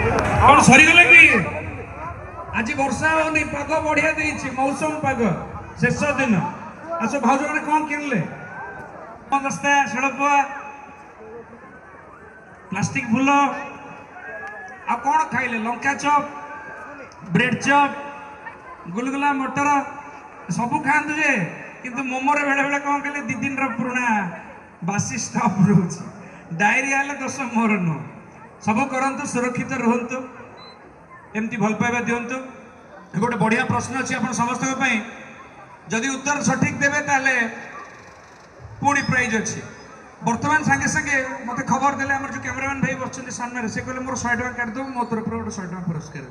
कौन सरीगले कि आज वर्षा होनी पाग बढ़िया देइछि मौसम पाग शेष दिन आस भाउज मैंने कौन किनले बस्ता शिड़पुआ प्लास्टिक फूल आ कौन खाइले लंका चप ब्रेड चप गुलगुला मटर सबू खातु जे किंतु मोमोरे बेले बेले कौन कहले 2 दिन पुराना बासी स्टॉप रोच डायरिया हेल्ले दोष मोर नुह सब करंतु सुरक्षित रुहंतु एमती भल पाइबा दिंतु गोटे बढ़िया प्रश्न अच्छी आप समस्त जदि उत्तर सठिक देवे ताले पुणी प्राइज अच्छी बर्तमान सांगे सांगे मत खबर देले आम जो कैमरामैन भाई बस सामने से कहले मोर 100 टका काटिदेव मो तरफ गोटे 100 टका पुरस्कार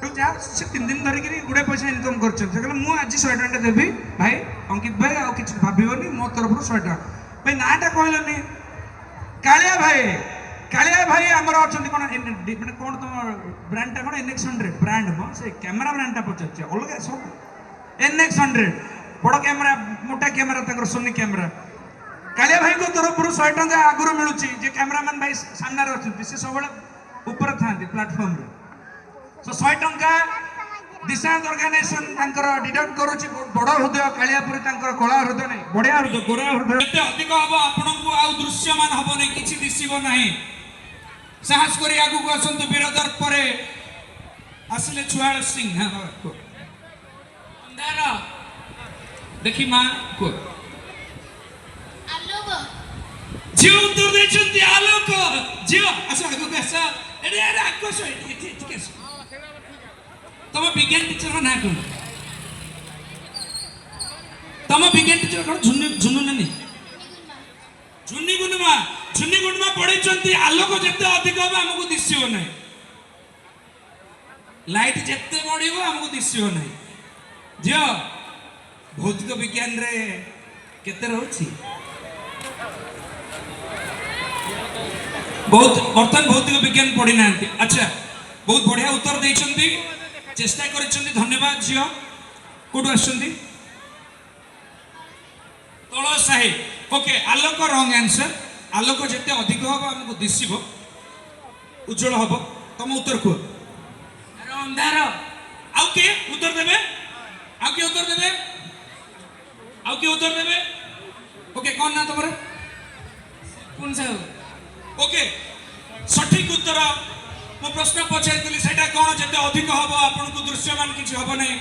अच्छे से 3 दिन धरिक गुड़े पैसा इनकम कर मुझे 100 टका देवी भाई अंकित भाई आउ कि भावनी मो तरफ 100 टका भाई नाटा कहलनि कालिया भाई आमर अच्छा कौन मैंने कौन तुम ब्रांडटा कौन NX100 ब्रांड मो से कैमेरा ब्रांडटा पचार अलग सब NX100 बड़ कैमेरा मोटा कैमेरा सोनी कैमेरा कालिया भाई को तरफ 100 टका आगुरी मिलूँ जे कैमेरामैन भाई सामने अच्छा से सब ऊपर था प्लाटफर्म तो 100 टका दिशांत ऑर्गेनाइजेशन डिडक्ट करुच्ची बड़ हृदय कालियापुरी कला हृदय नहीं बढ़िया हृदय गोरा हृदय अधिक हम आपन को आ दृश्यमान हम नहीं किसी दिशब ना साहस कर आगू आसतु वीरदर पर आसिले छुआल सिंह अंधार देखी माँ को झील उत्तर देते आलोक झील आस आगू आस अरे अरे आकाश तुम विज्ञान टीचर ना कौन तुम विज्ञान टीचर कौन झुनु नानी झुन्नी गुणमा पढ़ी आलोक जिते अधिक हम आमको दिशब ना लाइट जिते बढ़ आमको दिशब ना झील भौतिक विज्ञान रे केते रहउछि बहुत बर्तमान भौतिक विज्ञान पढ़ी ना अच्छा बहुत बढ़िया उत्तर देइछंती चेष्टा करिछंती धन्यवाद झियो कोठु आछंती तळ साहे ओके आलोक रॉन्ग आंसर आलोक जते अधिक हो हमको दिसिबो उज्जवल हबो तुम उत्तर को अरे अंधार आउ के उत्तर देबे आउ के उत्तर देबे आउ के उत्तर देबे ओके कौन ना तमरे कौन सा ओके सठिक उत्तर मो प्रश्न पचारि सेटा कौन जते अधिक हम आपन को दृश्यमान किछि हबो नै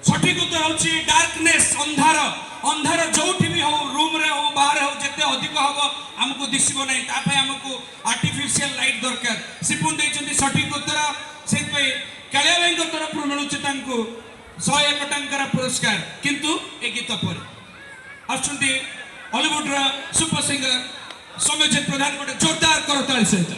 सठिक उत्तर होछि डार्कनेस अंधार अंधार जोठी भी हो रूम रे हो बाहर हो जते अधिक हम हमको दिसिबो नै ता पय हमको आर्टिफिशियल लाइट दरकार सिपुन दैछन्ती सठिक उत्तर से पय कालिया भाई को तरफ मिलुछि तांको 101 टंकार पुरस्कार किंतु ए गीत पर आछन्ती हॉलीवुड रा सुपर सिंगर सौम्यजित प्रधान गोटे जोरदार करताली सहित